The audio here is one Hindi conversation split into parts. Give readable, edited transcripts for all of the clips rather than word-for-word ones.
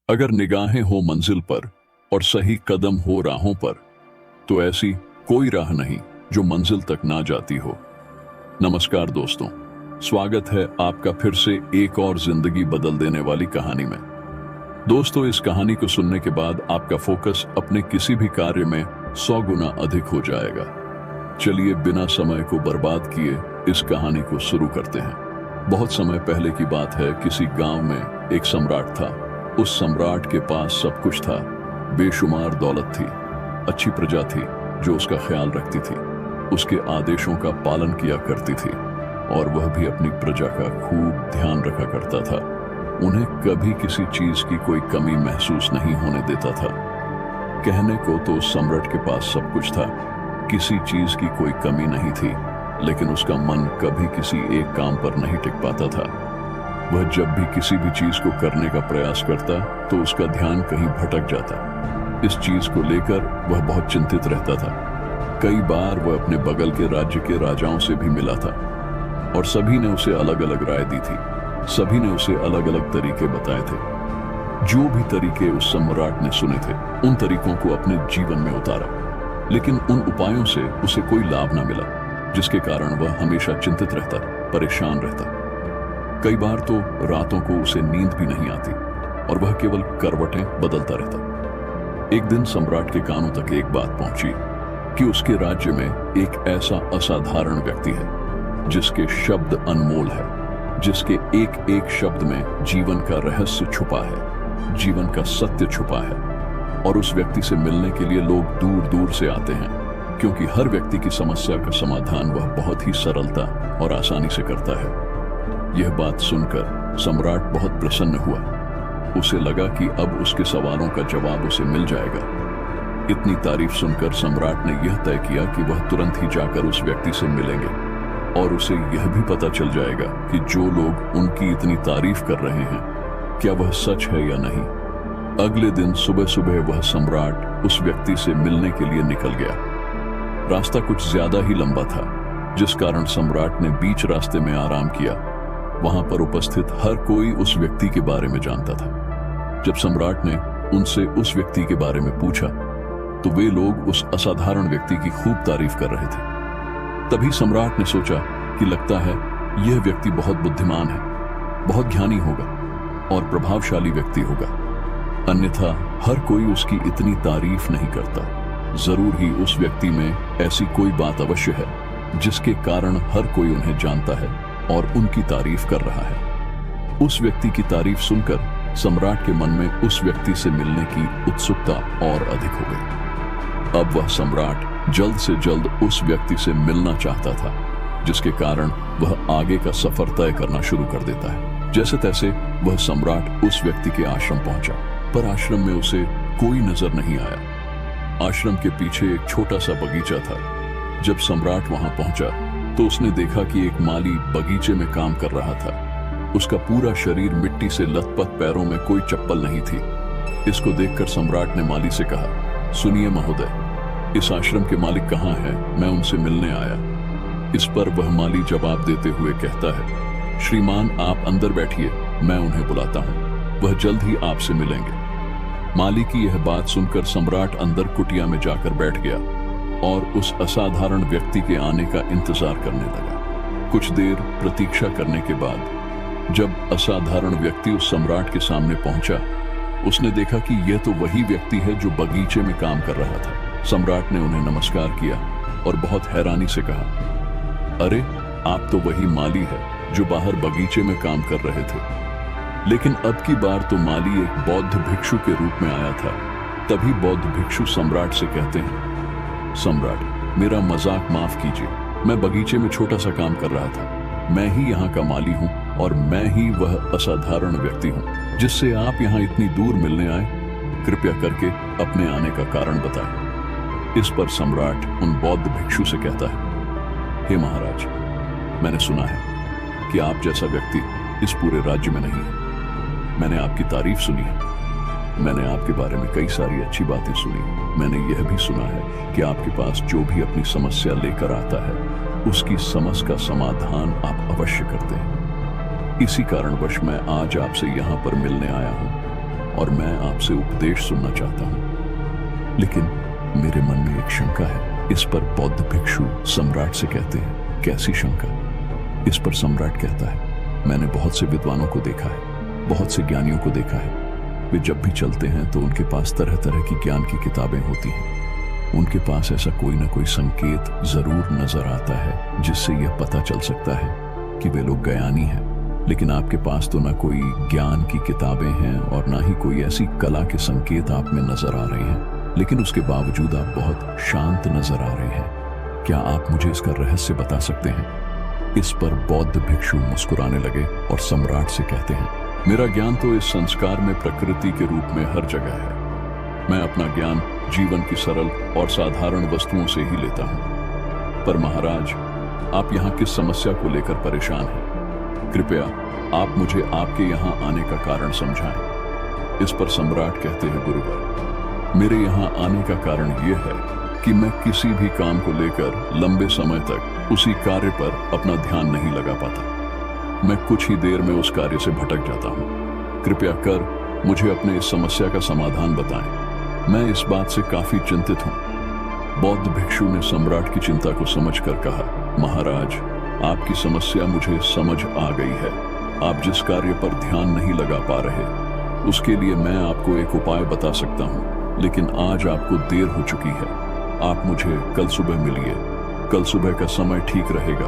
अगर निगाहें हो मंजिल पर और सही कदम हो राहों पर, तो ऐसी कोई राह नहीं जो मंजिल तक ना जाती हो। नमस्कार दोस्तों, स्वागत है आपका फिर से एक और जिंदगी बदल देने वाली कहानी में। दोस्तों, इस कहानी को सुनने के बाद आपका फोकस अपने किसी भी कार्य में 100 गुना अधिक हो जाएगा। चलिए बिना समय को बर्बाद किए इस कहानी को शुरू करते हैं। बहुत समय पहले की बात है। किसी गांव में एक सम्राट था। उस सम्राट के पास सब कुछ था। बेशुमार दौलत थी, अच्छी प्रजा थी जो उसका ख्याल रखती थी, उसके आदेशों का पालन किया करती थी और वह भी अपनी प्रजा का खूब ध्यान रखा करता था। उन्हें कभी किसी चीज की कोई कमी महसूस नहीं होने देता था। कहने को तो उस सम्राट के पास सब कुछ था, किसी चीज की कोई कमी नहीं थी, लेकिन उसका मन कभी किसी एक काम पर नहीं टिक पाता था। वह जब भी किसी भी चीज को करने का प्रयास करता तो उसका ध्यान कहीं भटक जाता। इस चीज को लेकर वह बहुत चिंतित रहता था। कई बार वह अपने बगल के राज्य के राजाओं से भी मिला था और सभी ने उसे अलग अलग राय दी थी। सभी ने उसे अलग अलग तरीके बताए थे। जो भी तरीके उस सम्राट ने सुने थे, उन तरीकों को अपने जीवन में उतारा, लेकिन उन उपायों से उसे कोई लाभ न मिला, जिसके कारण वह हमेशा चिंतित रहता, परेशान रहता। कई बार तो रातों को उसे नींद भी नहीं आती और वह केवल करवटें बदलता रहता। एक दिन सम्राट के कानों तक एक बात पहुंची कि उसके राज्य में एक ऐसा असाधारण व्यक्ति है जिसके शब्द अनमोल है, जिसके एक एक शब्द में जीवन का रहस्य छुपा है, जीवन का सत्य छुपा है। और उस व्यक्ति से मिलने के लिए लोग दूर दूर से आते हैं, क्योंकि हर व्यक्ति की समस्या का समाधान वह बहुत ही सरलता और आसानी से करता है। यह बात सुनकर सम्राट बहुत प्रसन्न हुआ। उसे लगा कि अब उसके सवालों का जवाब उसे मिल जाएगा। इतनी तारीफ सुनकर सम्राट ने यह तय किया कि वह तुरंत ही जाकर उस व्यक्ति से मिलेंगे और उसे यह भी पता चल जाएगा कि जो लोग उनकी इतनी तारीफ कर रहे हैं, क्या वह सच है या नहीं। अगले दिन सुबह सुबह वह सम्राट उस व्यक्ति से मिलने के लिए निकल गया। रास्ता कुछ ज्यादा ही लंबा था, जिस कारण सम्राट ने बीच रास्ते में आराम किया। वहां पर उपस्थित हर कोई उस व्यक्ति के बारे में जानता था। जब सम्राट ने उनसे उस व्यक्ति के बारे में पूछा, तो वे लोग उस असाधारण व्यक्ति की खूब तारीफ कर रहे थे। तभी सम्राट ने सोचा कि लगता है यह व्यक्ति बहुत बुद्धिमान है, बहुत ज्ञानी होगा और प्रभावशाली व्यक्ति होगा, अन्यथा हर कोई उसकी इतनी तारीफ नहीं करता। जरूर ही उस व्यक्ति में ऐसी कोई बात अवश्य है जिसके कारण हर कोई उन्हें जानता है और उनकी तारीफ कर रहा है। उस व्यक्ति की तारीफ सुनकर सम्राट के मन में उस व्यक्ति से मिलने की उत्सुकता और अधिक हो गई। अब वह सम्राट जल्द से जल्द उस व्यक्ति से मिलना चाहता था, जिसके कारण वह आगे का सफर तय करना शुरू कर देता है। जैसे तैसे वह सम्राट उस व्यक्ति के आश्रम पहुंचा, पर आश्रम में उसे कोई नजर नहीं आया। आश्रम के पीछे एक छोटा सा बगीचा था। जब सम्राट वहां पहुंचा तो उसने देखा कि एक माली बगीचे में काम कर रहा था। उसका पूरा शरीर मिट्टी से लथपथ, पैरों में कोई चप्पल नहीं थी। इसको देखकर सम्राट ने माली से कहा, सुनिए महोदय, इस आश्रम के मालिक कहाँ हैं? मैं उनसे मिलने आया। इस पर वह माली जवाब देते हुए कहता है, श्रीमान आप अंदर बैठिए, मैं उन्हें बुलाता हूँ, वह जल्द ही आपसे मिलेंगे। माली की यह बात सुनकर सम्राट अंदर कुटिया में जाकर बैठ गया और उस असाधारण व्यक्ति के आने का इंतजार करने लगा। कुछ देर प्रतीक्षा करने के बाद जब असाधारण व्यक्ति उस सम्राट के सामने पहुंचा, उसने देखा कि यह तो वही व्यक्ति है जो बगीचे में काम कर रहा था। सम्राट ने उन्हें नमस्कार किया और बहुत हैरानी से कहा, अरे आप तो वही माली है जो बाहर बगीचे में काम कर रहे थे। लेकिन अब की बार तो माली एक बौद्ध भिक्षु के रूप में आया था। तभी बौद्ध भिक्षु सम्राट से कहते हैं, सम्राट, मेरा मजाक माफ कीजिए, मैं बगीचे में छोटा सा काम कर रहा था। मैं ही यहाँ का माली हूँ और मैं ही वह असाधारण व्यक्ति हूँ जिससे आप यहाँ इतनी दूर मिलने आए। कृपया करके अपने आने का कारण बताएं। इस पर सम्राट उन बौद्ध भिक्षु से कहता है, हे महाराज, मैंने सुना है कि आप जैसा व्यक्ति इस पूरे राज्य में नहीं है। मैंने आपकी तारीफ सुनी है, मैंने आपके बारे में कई सारी अच्छी बातें सुनी। मैंने यह भी सुना है कि आपके पास जो भी अपनी समस्या लेकर आता है, उसकी समस्या का समाधान आप अवश्य करते हैं। इसी कारणवश मैं आज आपसे यहाँ पर मिलने आया हूँ। और मैं आपसे उपदेश सुनना चाहता हूँ। लेकिन मेरे मन में एक शंका है। इस पर बौद्ध भिक्षु सम्राट से कहते हैं, कैसी शंका? इस पर सम्राट कहता है, मैंने बहुत से विद्वानों को देखा है, बहुत से ज्ञानियों को देखा है। वे जब भी चलते हैं तो उनके पास तरह तरह की ज्ञान की किताबें होती हैं। उनके पास ऐसा कोई ना कोई संकेत जरूर नजर आता है जिससे यह पता चल सकता है कि वे लोग ज्ञानी हैं। लेकिन आपके पास तो ना कोई ज्ञान की किताबें हैं और ना ही कोई ऐसी कला के संकेत आप में नजर आ रहे हैं, लेकिन उसके बावजूद आप बहुत शांत नजर आ रहे हैं। क्या आप मुझे इसका रहस्य बता सकते हैं? इस पर बौद्ध भिक्षु मुस्कुराने लगे और सम्राट से कहते हैं, मेरा ज्ञान तो इस संस्कार में प्रकृति के रूप में हर जगह है। मैं अपना ज्ञान जीवन की सरल और साधारण वस्तुओं से ही लेता हूं। पर महाराज, आप यहाँ किस समस्या को लेकर परेशान हैं? कृपया आप मुझे आपके यहाँ आने का कारण समझाएं। इस पर सम्राट कहते हैं, गुरुवर, मेरे यहाँ आने का कारण यह है कि मैं किसी भी काम को लेकर लंबे समय तक उसी कार्य पर अपना ध्यान नहीं लगा पाता। मैं कुछ ही देर में उस कार्य से भटक जाता हूँ। कृपया कर मुझे अपने इस समस्या का समाधान बताएं। मैं इस बात से काफी चिंतित हूँ। बौद्ध भिक्षु ने सम्राट की चिंता को समझकर कहा, महाराज, आपकी समस्या मुझे समझ आ गई है। आप जिस कार्य पर ध्यान नहीं लगा पा रहे, उसके लिए मैं आपको एक उपाय बता सकता हूँ, लेकिन आज आपको देर हो चुकी है। आप मुझे कल सुबह मिलिए। कल सुबह का समय ठीक रहेगा।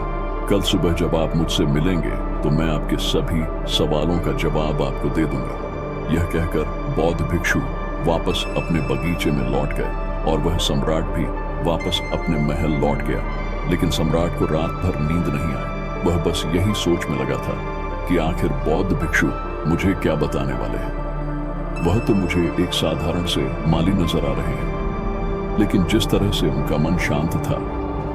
कल सुबह जब आप मुझसे मिलेंगे तो मैं आपके सभी सवालों का जवाब आपको दे दूंगा। यह कहकर बौद्ध भिक्षु वापस अपने बगीचे में लौट गए और वह सम्राट भी वापस अपने महल लौट गया। लेकिन सम्राट को रात भर नींद नहीं आई। वह बस यही सोच में लगा था कि आखिर बौद्ध भिक्षु मुझे क्या बताने वाले हैं। वह तो मुझे एक साधारण से माली नजर आ रहे हैं, लेकिन जिस तरह से उनका मन शांत था,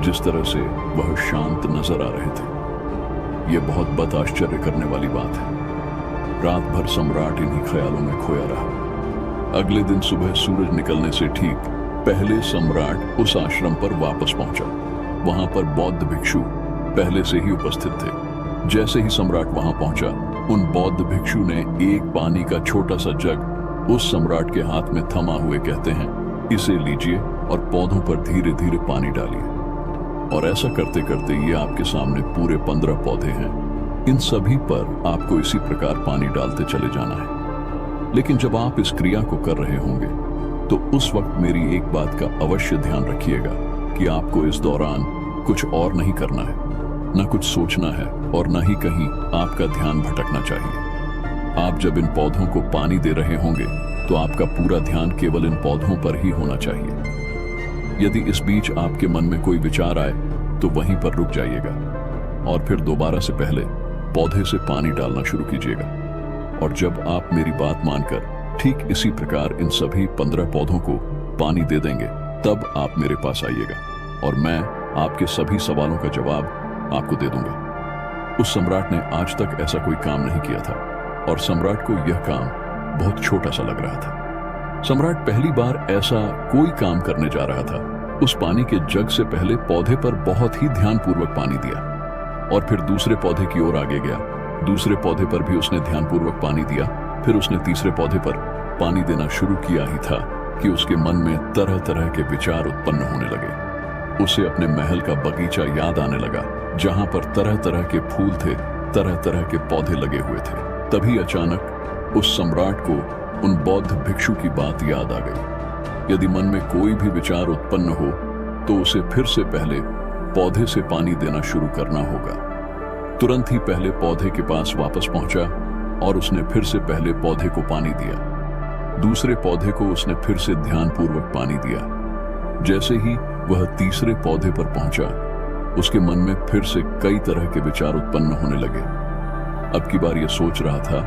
जिस तरह से वह शांत नजर आ रहे थे, यह बहुत बदाश्चर्य करने वाली बात है। रात भर सम्राट इन्हीं ख्यालों में खोया रहा। अगले दिन सुबह सूरज निकलने से ठीक पहले सम्राट उस आश्रम पर वापस पहुंचा। वहां पर बौद्ध भिक्षु पहले से ही उपस्थित थे। जैसे ही सम्राट वहां पहुंचा, उन बौद्ध भिक्षु ने एक पानी का छोटा सा जग उस सम्राट के हाथ में थमा हुए कहते हैं, इसे लीजिए और पौधों पर धीरे धीरे पानी डालिए। और ऐसा करते करते ये आपके सामने पूरे 15 पौधे हैं। इन सभी पर आपको इसी प्रकार पानी डालते चले जाना है। लेकिन जब आप इस क्रिया को कर रहे होंगे तो उस वक्त मेरी एक बात का अवश्य ध्यान रखिएगा कि आपको इस दौरान कुछ और नहीं करना है, न कुछ सोचना है और न ही कहीं आपका ध्यान भटकना चाहिए। आप जब इन पौधों को पानी दे रहे होंगे तो आपका पूरा ध्यान केवल इन पौधों पर ही होना चाहिए। यदि इस बीच आपके मन में कोई विचार आए तो वहीं पर रुक जाइएगा और फिर दोबारा से पहले पौधे से पानी डालना शुरू कीजिएगा। और जब आप मेरी बात मानकर ठीक इसी प्रकार इन सभी 15 पौधों को पानी दे देंगे, तब आप मेरे पास आइएगा और मैं आपके सभी सवालों का जवाब आपको दे दूंगा। उस सम्राट ने आज तक ऐसा कोई काम नहीं किया था और सम्राट को यह काम बहुत छोटा सा लग रहा था। सम्राट पहली बार ऐसा कोई काम करने जा रहा था। उस पानी के जग से पहले पौधे पर बहुत ही ध्यानपूर्वक पानी दिया और फिर दूसरे पौधे की ओर आगे गया। दूसरे पौधे पर भी उसने ध्यानपूर्वक पानी दिया। फिर उसने तीसरे पौधे पर पानी देना शुरू किया ही था कि उसके मन में तरह तरह के विचार उत्पन्न होने लगे। उसे अपने महल का बगीचा याद आने लगा, जहां पर तरह तरह के फूल थे, तरह तरह के पौधे लगे हुए थे। तभी अचानक उस सम्राट को उन बौद्ध भिक्षु की बात याद आ गई। यदि मन में कोई भी विचार उत्पन्न हो तो उसे फिर से पहले पौधे से पानी देना शुरू करना होगा। तुरंत ही पहले पौधे के पास वापस पहुंचा और उसने फिर से पहले पौधे को पानी दिया। दूसरे पौधे को उसने फिर से ध्यानपूर्वक पानी दिया। जैसे ही वह तीसरे पौधे पर पहुंचा, उसके मन में फिर से कई तरह के विचार उत्पन्न होने लगे। अब की बार यह सोच रहा था,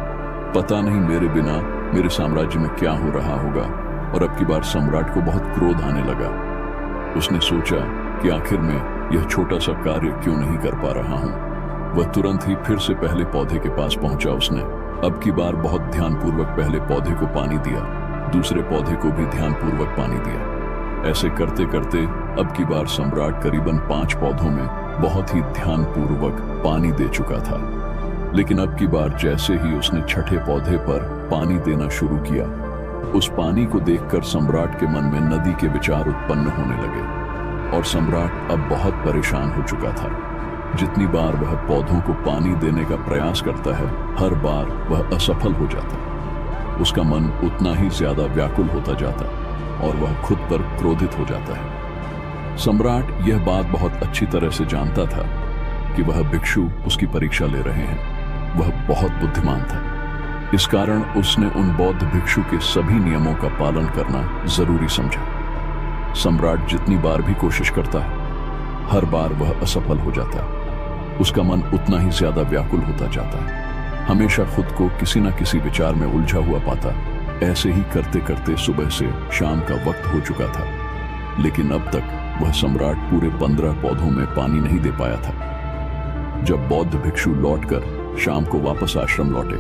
पता नहीं मेरे बिना मेरे साम्राज्य में क्या हो रहा होगा। और अब की बार सम्राट को बहुत क्रोध आने लगा। उसने सोचा कि आखिर में यह छोटा सा कार्य क्यों नहीं कर पा रहा हूं। वह तुरंत ही फिर से पहले पौधे के पास पहुंचा। उसने अब की बार बहुत ध्यानपूर्वक पहले पौधे को पानी दिया, दूसरे पौधे को भी ध्यानपूर्वक पानी दिया। ऐसे करते करते अब की बार सम्राट करीबन 5 पौधों में बहुत ही ध्यानपूर्वक पानी दे चुका था। लेकिन अब की बार जैसे ही उसने छठे पौधे पर पानी देना शुरू किया, उस पानी को देखकर सम्राट के मन में नदी के विचार उत्पन्न होने लगे और सम्राट अब बहुत परेशान हो चुका था। जितनी बार वह पौधों को पानी देने का प्रयास करता है, हर बार वह असफल हो जाता। उसका मन उतना ही ज्यादा व्याकुल होता जाता और वह खुद पर क्रोधित हो जाता है। सम्राट यह बात बहुत अच्छी तरह से जानता था कि वह भिक्षु उसकी परीक्षा ले रहे हैं। वह बहुत बुद्धिमान था, इस कारण उसने उन बौद्ध भिक्षु के सभी नियमों का पालन करना जरूरी समझा। सम्राट जितनी बार भी कोशिश करता है, हर बार वह असफल हो जाता है। उसका मन उतना ही ज्यादा व्याकुल होता जाता है, हमेशा खुद को किसी न किसी विचार में उलझा हुआ पाता। ऐसे ही करते करते सुबह से शाम का वक्त हो चुका था, लेकिन अब तक वह सम्राट पूरे 15 पौधों में पानी नहीं दे पाया था। जब बौद्ध भिक्षु लौटकर शाम को वापस आश्रम लौटे,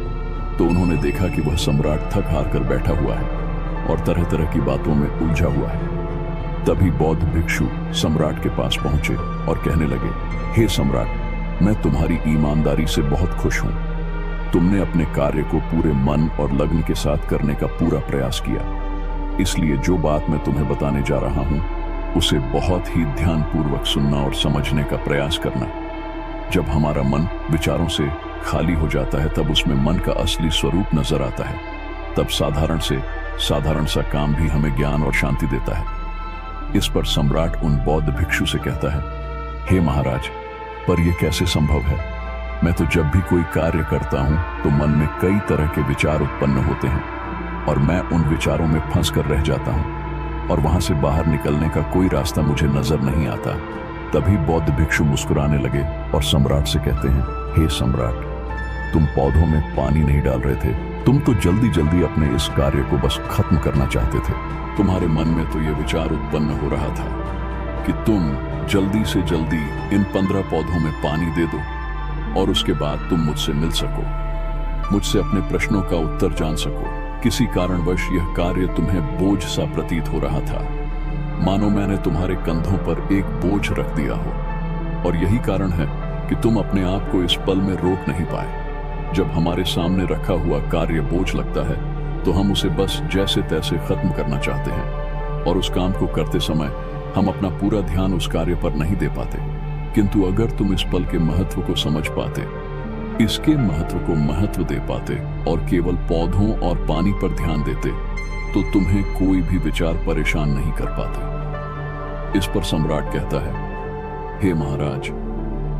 तो उन्होंने देखा कि वह सम्राट थक हार कर बैठा हुआ है और तरह तरह की बातों में उलझा हुआ है। तभी बौद्ध भिक्षु सम्राट के पास पहुंचे और कहने लगे, हे सम्राट, मैं तुम्हारी ईमानदारी से बहुत खुश हूं। तुमने अपने कार्य को पूरे मन और लगन के साथ करने का पूरा प्रयास किया, इसलिए जो बात मैं तुम्हें बताने जा रहा हूं, उसे बहुत ही ध्यानपूर्वक सुनना और समझने का प्रयास करना। जब हमारा मन विचारों से खाली हो जाता है, तब उसमें मन का असली स्वरूप नजर आता है। तब साधारण सा काम भी हमें ज्ञान और शांति देता है। इस पर सम्राट उन बौद्ध भिक्षु से कहता है, हे महाराज, पर यह कैसे संभव है? मैं तो जब भी कोई कार्य करता हूं तो मन में कई तरह के विचार उत्पन्न होते हैं और मैं उन विचारों में फंस कर रह जाता हूं और वहां से बाहर निकलने का कोई रास्ता मुझे नजर नहीं आता। तभी बौद्ध भिक्षु मुस्कुराने लगे और सम्राट से कहते हैं, हे सम्राट, तुम पौधों में पानी नहीं डाल रहे थे, तुम तो जल्दी जल्दी अपने इस कार्य को बस खत्म करना चाहते थे। तुम्हारे मन में तो यह विचार उत्पन्न हो रहा था कि तुम जल्दी से जल्दी इन 15 पौधों में पानी दे दो और उसके बाद तुम मुझसे मिल सको, मुझसे अपने प्रश्नों का उत्तर जान सको। किसी कारणवश यह कार्य तुम्हें बोझ सा प्रतीत हो रहा था, मानो मैंने तुम्हारे कंधों पर एक बोझ रख दिया हो, और यही कारण है कि तुम अपने आप को इस पल में रोक नहीं पाए। जब हमारे सामने रखा हुआ कार्य बोझ लगता है, तो हम उसे बस जैसे तैसे खत्म करना चाहते हैं और उस काम को करते समय हम अपना पूरा ध्यान उस कार्य पर नहीं दे पाते। किंतु अगर तुम इस पल के महत्व को समझ पाते, इसके महत्व को महत्व दे पाते और केवल पौधों और पानी पर ध्यान देते, तो तुम्हें कोई भी विचार परेशान नहीं कर पाते। इस पर सम्राट कहता है, हे महाराज,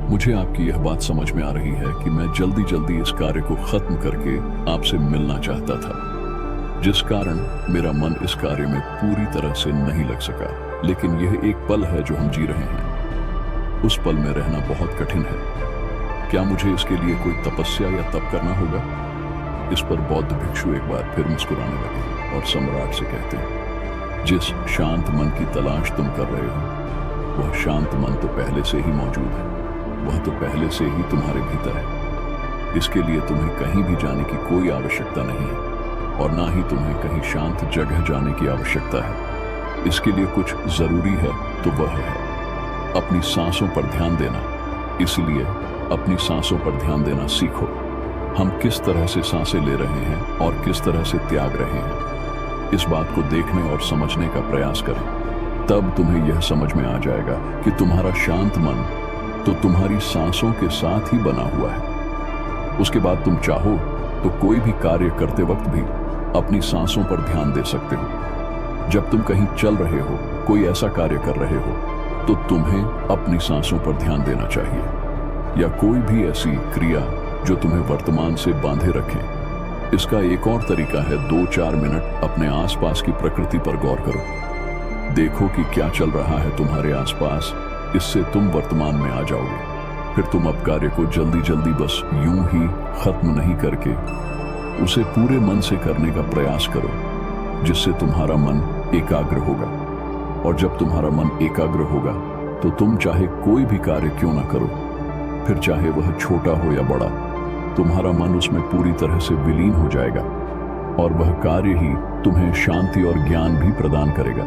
मुझे आपकी यह बात समझ में आ रही है कि मैं जल्दी जल्दी इस कार्य को खत्म करके आपसे मिलना चाहता था, जिस कारण मेरा मन इस कार्य में पूरी तरह से नहीं लग सका। लेकिन यह एक पल है जो हम जी रहे हैं, उस पल में रहना बहुत कठिन है। क्या मुझे इसके लिए कोई तपस्या या तप करना होगा? इस पर बौद्ध भिक्षु एक बार फिर मुस्कुराने लगे और सम्राट से कहते हैं, जिस शांत मन की तलाश तुम कर रहे हो, वह शांत मन तो पहले से ही मौजूद है, वह तो पहले से ही तुम्हारे भीतर है। इसके लिए तुम्हें कहीं भी जाने की कोई आवश्यकता नहीं है और ना ही तुम्हें कहीं शांत जगह जाने की आवश्यकता है। इसके लिए कुछ जरूरी है तो वह है अपनी सांसों पर ध्यान देना। इसलिए अपनी सांसों पर ध्यान देना सीखो। हम किस तरह से सांसें ले रहे हैं और किस तरह से त्याग रहे हैं, इस बात को देखने और समझने का प्रयास करें। तब तुम्हें यह समझ में आ जाएगा कि तुम्हारा शांत मन तो तुम्हारी सांसों के साथ ही बना हुआ है। उसके बाद तुम चाहो तो कोई भी कार्य करते वक्त भी अपनी सांसों पर ध्यान दे सकते हो। जब तुम कहीं चल रहे हो, कोई ऐसा कार्य कर रहे हो, तो तुम्हें अपनी सांसों पर ध्यान देना चाहिए, या कोई भी ऐसी क्रिया जो तुम्हें वर्तमान से बांधे रखें। इसका एक और तरीका है 2-4 मिनट अपने आसपास की प्रकृति पर गौर करो। देखो कि क्या चल रहा है तुम्हारे आसपास, इससे तुम वर्तमान में आ जाओगे। फिर तुम अब कार्य को जल्दी जल्दी बस यूं ही खत्म नहीं करके उसे पूरे मन से करने का प्रयास करो, जिससे तुम्हारा मन एकाग्र होगा। और जब तुम्हारा मन एकाग्र होगा तो तुम चाहे कोई भी कार्य क्यों ना करो, फिर चाहे वह छोटा हो या बड़ा, तुम्हारा मन उसमें पूरी तरह से विलीन हो जाएगा और वह कार्य ही तुम्हें शांति और ज्ञान भी प्रदान करेगा।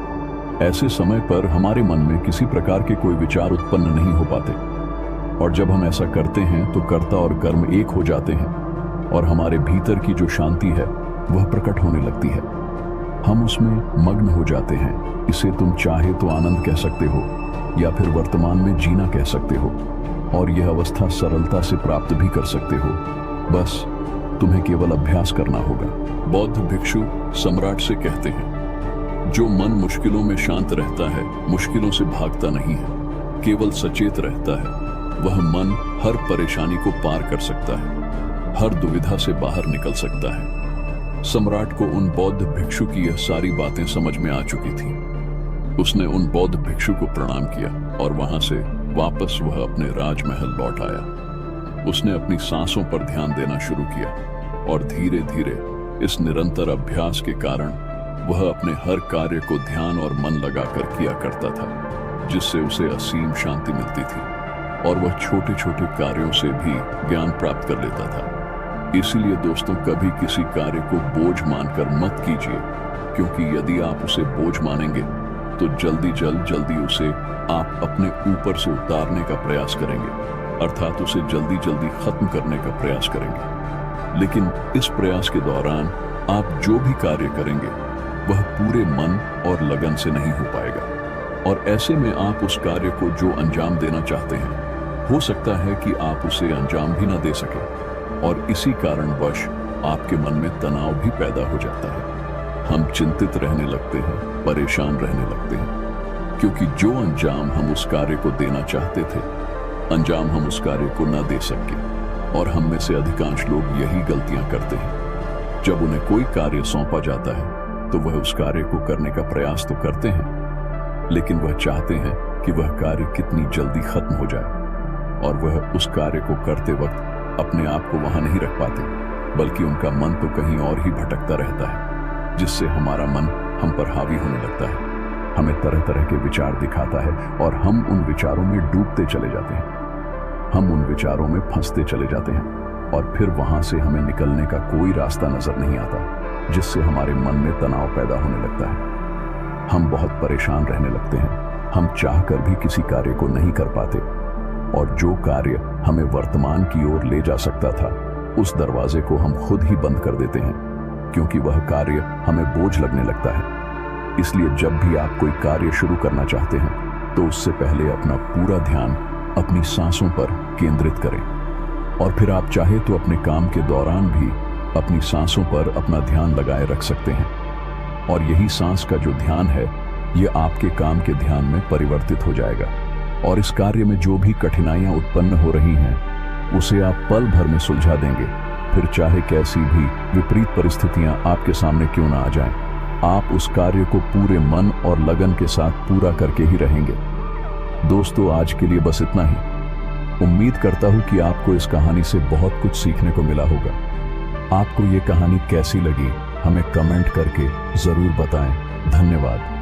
ऐसे समय पर हमारे मन में किसी प्रकार के कोई विचार उत्पन्न नहीं हो पाते। और जब हम ऐसा करते हैं तो कर्ता और कर्म एक हो जाते हैं और हमारे भीतर की जो शांति है वह प्रकट होने लगती है। हम उसमें मग्न हो जाते हैं। इसे तुम चाहे तो आनंद कह सकते हो या फिर वर्तमान में जीना कह सकते हो, और यह अवस्था सरलता से प्राप्त भी कर सकते हो। बस तुम्हें केवल अभ्यास करना होगा। बौद्ध भिक्षु सम्राट से कहते हैं, जो मन मुश्किलों में शांत रहता है मुश्किलों से भागता नहीं है, केवल सचेत रहता है, वह मन हर परेशानी को पार कर सकता है, हर दुविधा से बाहर निकल सकता है। सम्राट को उन बौद्ध भिक्षु की यह सारी बातें समझ में आ चुकी थी। उसने उन बौद्ध भिक्षु को प्रणाम किया और वहां से वापस वह अपने राजमहल लौट आया। उसने अपनी सांसों पर ध्यान देना शुरू किया और धीरे धीरे इस निरंतर अभ्यास के कारण वह अपने हर कार्य को ध्यान और मन लगाकर किया करता था, जिससे उसे असीम शांति मिलती थी और वह छोटे छोटे कार्यों से भी ज्ञान प्राप्त कर लेता था। इसीलिए दोस्तों, कभी किसी कार्य को बोझ मानकर मत कीजिए, क्योंकि यदि आप उसे बोझ मानेंगे तो जल्दी उसे आप अपने ऊपर से उतारने का प्रयास करेंगे, अर्थात उसे जल्दी खत्म करने का प्रयास करेंगे। लेकिन इस प्रयास के दौरान आप जो भी कार्य करेंगे वह पूरे मन और लगन से नहीं हो पाएगा, और ऐसे में आप उस कार्य को जो अंजाम देना चाहते हैं, हो सकता है कि आप उसे अंजाम भी ना दे सके, और इसी कारणवश आपके मन में तनाव भी पैदा हो जाता है। हम चिंतित रहने लगते हैं, परेशान रहने लगते हैं, क्योंकि जो अंजाम हम उस कार्य को देना चाहते थे, अंजाम हम उस कार्य को न दे सके। और हम में से अधिकांश लोग यही गलतियां करते हैं। जब उन्हें कोई कार्य सौंपा जाता है तो वह उस कार्य को करने का प्रयास तो करते हैं, लेकिन वह चाहते हैं कि वह कार्य कितनी जल्दी खत्म हो जाए, और वह उस कार्य को करते वक्त अपने आप को वहां नहीं रख पाते, बल्कि उनका मन तो कहीं और ही भटकता रहता है, जिससे हमारा मन हम पर हावी होने लगता है, हमें तरह तरह के विचार दिखाता है और हम उन विचारों में डूबते चले जाते हैं। हम उन विचारों में फंसते चले जाते हैं और फिर वहां से हमें निकलने का कोई रास्ता नजर नहीं आता, जिससे हमारे मन में तनाव पैदा होने लगता है। हम बहुत परेशान रहने लगते हैं। हम चाहकर भी किसी कार्य को नहीं कर पाते, और जो कार्य हमें वर्तमान की ओर ले जा सकता था, उस दरवाजे को हम खुद ही बंद कर देते हैं, क्योंकि वह कार्य हमें बोझ लगने लगता है। इसलिए जब भी आप कोई कार्य शुरू करना चाहते हैं तो उससे पहले अपना पूरा ध्यान अपनी सांसों पर केंद्रित करें, और फिर आप चाहे तो अपने काम के दौरान भी अपनी सांसों पर अपना ध्यान लगाए रख सकते हैं। और यही सांस का जो ध्यान है, ये आपके काम के ध्यान में परिवर्तित हो जाएगा, और इस कार्य में जो भी कठिनाइयां उत्पन्न हो रही हैं उसे आप पल भर में सुलझा देंगे। फिर चाहे कैसी भी विपरीत परिस्थितियां आपके सामने क्यों ना आ जाएं, आप उस कार्य को पूरे मन और लगन के साथ पूरा करके ही रहेंगे। दोस्तों, आज के लिए बस इतना ही। उम्मीद करता हूं कि आपको इस कहानी से बहुत कुछ सीखने को मिला होगा। आपको ये कहानी कैसी लगी हमें कमेंट करके जरूर बताएं। धन्यवाद।